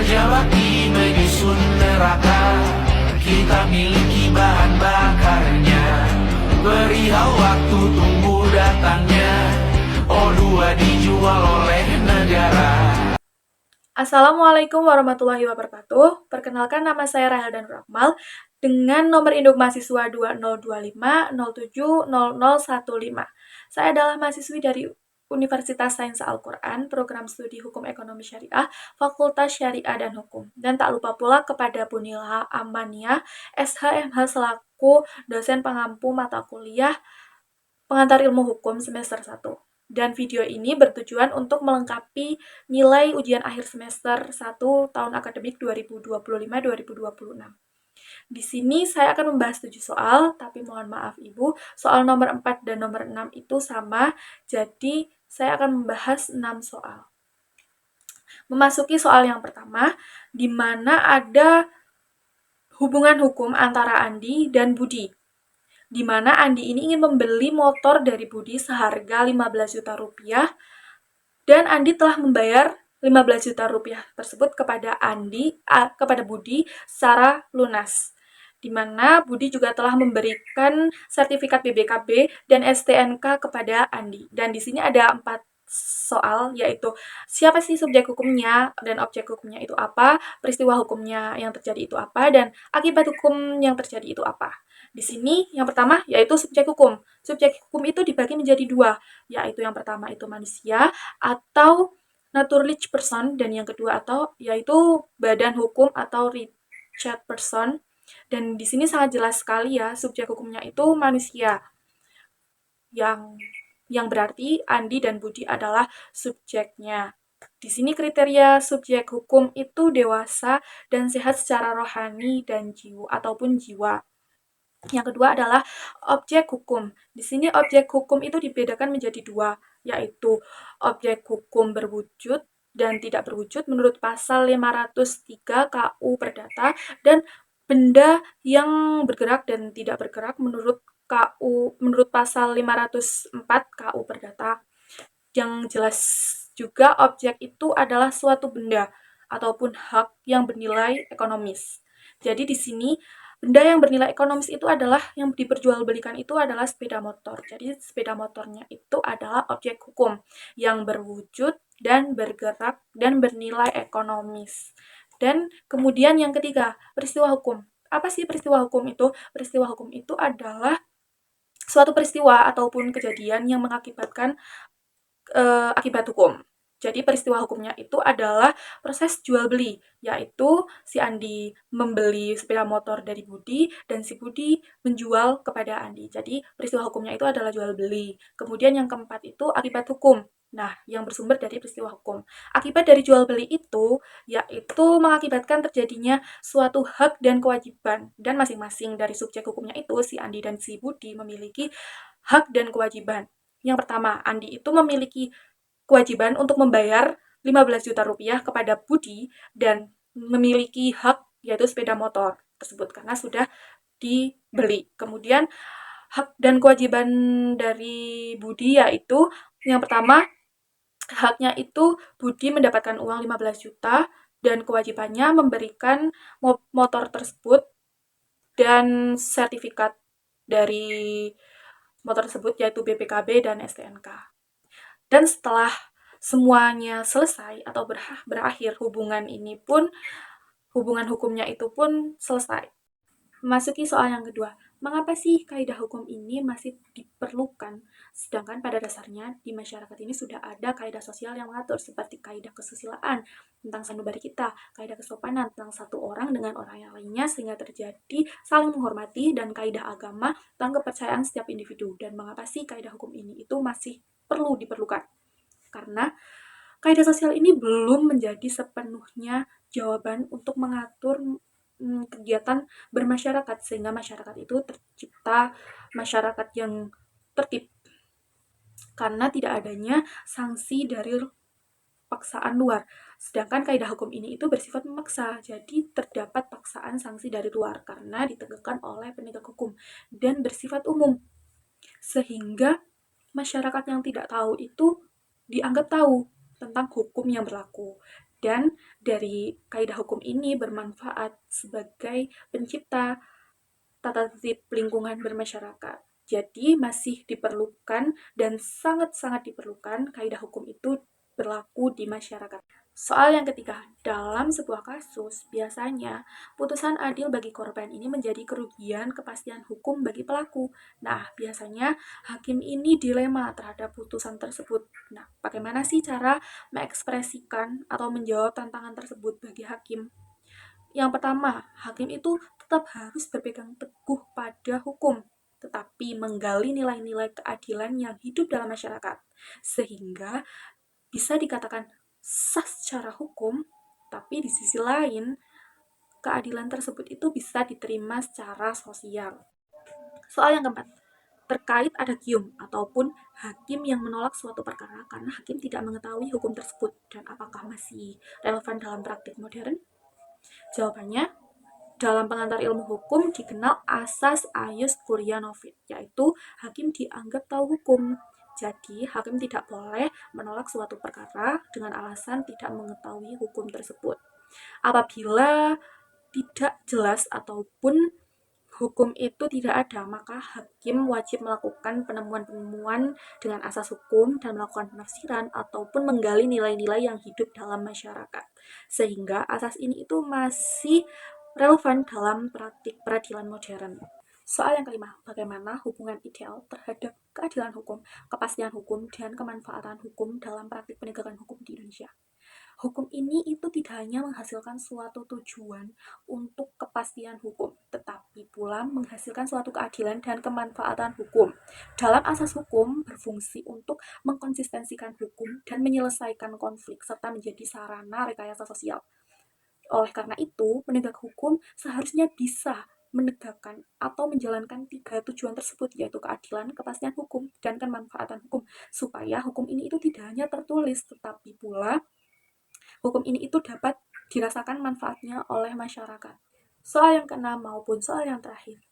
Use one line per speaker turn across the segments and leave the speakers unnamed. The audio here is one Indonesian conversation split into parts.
kerja bakti menyusun neraka, kita miliki bahan bakarnya. Perihal waktu tunggu datangnya, O2 dijual oleh negara.
Assalamualaikum warahmatullahi wabarakatuh. Perkenalkan, nama saya Rahel dan Rakmal dengan nomor induk mahasiswa 2025070015. Saya adalah mahasiswi dari Universitas Sains Al-Quran, Program Studi Hukum Ekonomi Syariah, Fakultas Syariah dan Hukum. Dan tak lupa pula kepada Bu Nilha Amania, SHMH selaku dosen pengampu mata kuliah Pengantar Ilmu Hukum semester 1. Dan video ini bertujuan untuk melengkapi nilai ujian akhir semester 1 tahun akademik 2025-2026. Di sini saya akan membahas 7 soal, tapi mohon maaf Ibu, soal nomor 4 dan nomor 6 itu sama, jadi saya akan membahas 6 soal. Memasuki soal yang pertama, di mana ada hubungan hukum antara Andi dan Budi, di mana Andi ini ingin membeli motor dari Budi seharga 15 juta rupiah, dan Andi telah membayar 15 juta rupiah tersebut kepada Budi secara lunas. Di mana Budi juga telah memberikan sertifikat BBKB dan STNK kepada Andi. Dan di sini ada 4 soal, yaitu siapa sih subjek hukumnya dan objek hukumnya itu apa, peristiwa hukumnya yang terjadi itu apa, dan akibat hukum yang terjadi itu apa. Di sini yang pertama yaitu subjek hukum. Subjek hukum itu dibagi menjadi 2, yaitu yang pertama itu manusia atau naturlich person, dan yang kedua yaitu badan hukum atau richard person. Dan di sini sangat jelas sekali ya, subjek hukumnya itu manusia. Yang berarti Andi dan Budi adalah subjeknya. Di sini kriteria subjek hukum itu dewasa dan sehat secara rohani dan jiwa. Yang kedua adalah objek hukum. Di sini objek hukum itu dibedakan menjadi 2, yaitu objek hukum berwujud dan tidak berwujud menurut pasal 503 KU Perdata, dan benda yang bergerak dan tidak bergerak menurut pasal 504 KU Perdata. Yang jelas juga objek itu adalah suatu benda ataupun hak yang bernilai ekonomis. Jadi di sini benda yang bernilai ekonomis itu adalah yang diperjualbelikan itu adalah sepeda motor. Jadi sepeda motornya itu adalah objek hukum yang berwujud dan bergerak dan bernilai ekonomis. Dan kemudian yang ketiga, peristiwa hukum. Apa sih peristiwa hukum itu? Peristiwa hukum itu adalah suatu peristiwa ataupun kejadian yang mengakibatkan akibat hukum. Jadi peristiwa hukumnya itu adalah proses jual beli, yaitu si Andi membeli sepeda motor dari Budi dan si Budi menjual kepada Andi. Jadi peristiwa hukumnya itu adalah jual beli. Kemudian yang keempat itu akibat hukum. Nah, yang bersumber dari peristiwa hukum. Akibat dari jual beli itu yaitu mengakibatkan terjadinya suatu hak dan kewajiban, dan masing-masing dari subjek hukumnya itu si Andi dan si Budi memiliki hak dan kewajiban. Yang pertama, Andi itu memiliki kewajiban untuk membayar 15 juta rupiah kepada Budi dan memiliki hak yaitu sepeda motor tersebut karena sudah dibeli. Kemudian hak dan kewajiban dari Budi yaitu yang pertama, haknya itu Budi mendapatkan uang 15 juta dan kewajibannya memberikan motor tersebut dan sertifikat dari motor tersebut yaitu BPKB dan STNK. Dan setelah semuanya selesai atau berakhir hubungan hukumnya itu pun selesai. Memasuki soal yang kedua, mengapa sih kaidah hukum ini masih diperlukan? Sedangkan pada dasarnya di masyarakat ini sudah ada kaidah sosial yang mengatur seperti kaidah kesusilaan tentang sanubari kita, kaidah kesopanan tentang satu orang dengan orang yang lainnya sehingga terjadi saling menghormati, dan kaidah agama tentang kepercayaan setiap individu. Dan mengapa sih kaidah hukum ini itu masih perlu diperlukan? Karena kaidah sosial ini belum menjadi sepenuhnya jawaban untuk mengatur kegiatan bermasyarakat, sehingga masyarakat itu tercipta masyarakat yang tertib karena tidak adanya sanksi dari paksaan luar. Sedangkan kaidah hukum ini itu bersifat memaksa, jadi terdapat paksaan sanksi dari luar karena ditegakkan oleh penegak hukum dan bersifat umum, sehingga masyarakat yang tidak tahu itu dianggap tahu tentang hukum yang berlaku. Dan dari kaidah hukum ini bermanfaat sebagai pencipta tata tertib lingkungan bermasyarakat. Jadi masih diperlukan dan sangat-sangat diperlukan kaidah hukum itu berlaku di masyarakat. Soal yang ketiga, dalam sebuah kasus, biasanya putusan adil bagi korban ini menjadi kerugian kepastian hukum bagi pelaku. Nah, biasanya hakim ini dilema terhadap putusan tersebut. Nah, bagaimana sih cara mengekspresikan atau menjawab tantangan tersebut bagi hakim? Yang pertama, hakim itu tetap harus berpegang teguh pada hukum, tetapi menggali nilai-nilai keadilan yang hidup dalam masyarakat, sehingga bisa dikatakan sah secara hukum, tapi di sisi lain, keadilan tersebut itu bisa diterima secara sosial. Soal yang keempat, terkait adagium ataupun hakim yang menolak suatu perkara karena hakim tidak mengetahui hukum tersebut dan apakah masih relevan dalam praktik modern? Jawabannya, dalam pengantar ilmu hukum dikenal asas Ius Curia Novit, yaitu hakim dianggap tahu hukum. Jadi, hakim tidak boleh menolak suatu perkara dengan alasan tidak mengetahui hukum tersebut. Apabila tidak jelas ataupun hukum itu tidak ada, maka hakim wajib melakukan penemuan-penemuan dengan asas hukum dan melakukan penafsiran ataupun menggali nilai-nilai yang hidup dalam masyarakat. Sehingga asas ini itu masih relevan dalam praktik peradilan modern. Soal yang kelima, bagaimana hubungan ideal terhadap keadilan hukum, kepastian hukum, dan kemanfaatan hukum dalam praktik penegakan hukum di Indonesia? Hukum ini itu tidak hanya menghasilkan suatu tujuan untuk kepastian hukum, tetapi pula menghasilkan suatu keadilan dan kemanfaatan hukum. Dalam asas hukum berfungsi untuk mengkonsistensikan hukum dan menyelesaikan konflik serta menjadi sarana rekayasa sosial. Oleh karena itu, penegak hukum seharusnya bisa menegakkan atau menjalankan tiga tujuan tersebut, yaitu keadilan, kepastian hukum, dan kemanfaatan hukum, supaya hukum ini itu tidak hanya tertulis, tetapi pula hukum ini itu dapat dirasakan manfaatnya oleh masyarakat. Soal yang keenam maupun soal yang terakhir,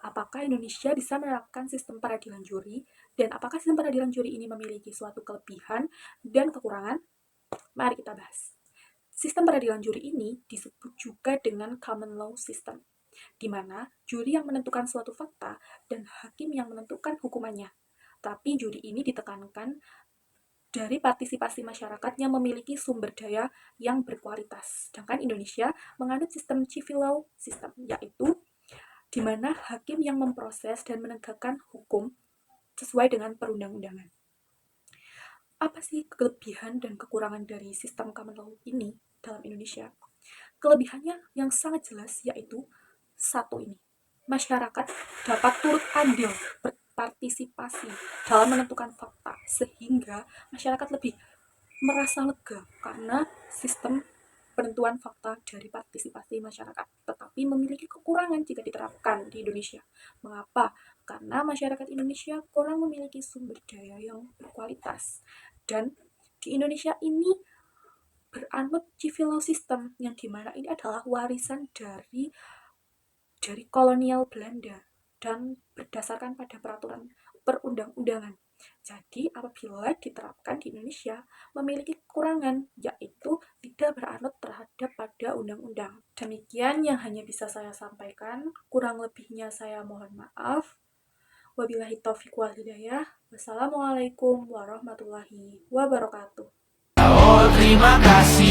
apakah Indonesia bisa menerapkan sistem peradilan juri, dan apakah sistem peradilan juri ini memiliki suatu kelebihan dan kekurangan? Mari kita bahas. Sistem peradilan juri ini disebut juga dengan common law system, di mana juri yang menentukan suatu fakta dan hakim yang menentukan hukumannya. Tapi juri ini ditekankan dari partisipasi masyarakat yang memiliki sumber daya yang berkualitas. Sedangkan Indonesia menganut sistem civil law system, yaitu di mana hakim yang memproses dan menegakkan hukum sesuai dengan perundang-undangan. Apa sih kelebihan dan kekurangan dari sistem common law ini dalam Indonesia? Kelebihannya yang sangat jelas yaitu satu ini, masyarakat dapat turut andil berpartisipasi dalam menentukan fakta, sehingga masyarakat lebih merasa lega karena sistem penentuan fakta dari partisipasi masyarakat, tetapi memiliki kekurangan jika diterapkan di Indonesia. Mengapa? Karena masyarakat Indonesia kurang memiliki sumber daya yang berkualitas, dan di Indonesia ini beranut civil law system yang dimana ini adalah warisan dari kolonial Belanda dan berdasarkan pada peraturan perundang-undangan. Jadi apabila diterapkan di Indonesia memiliki kekurangan, yaitu tidak beranut terhadap pada undang-undang. Demikian yang hanya bisa saya sampaikan, kurang lebihnya saya mohon maaf. Wabillahi taufiq wal hidayah. Wassalamualaikum warahmatullahi wabarakatuh.
Oh terima kasih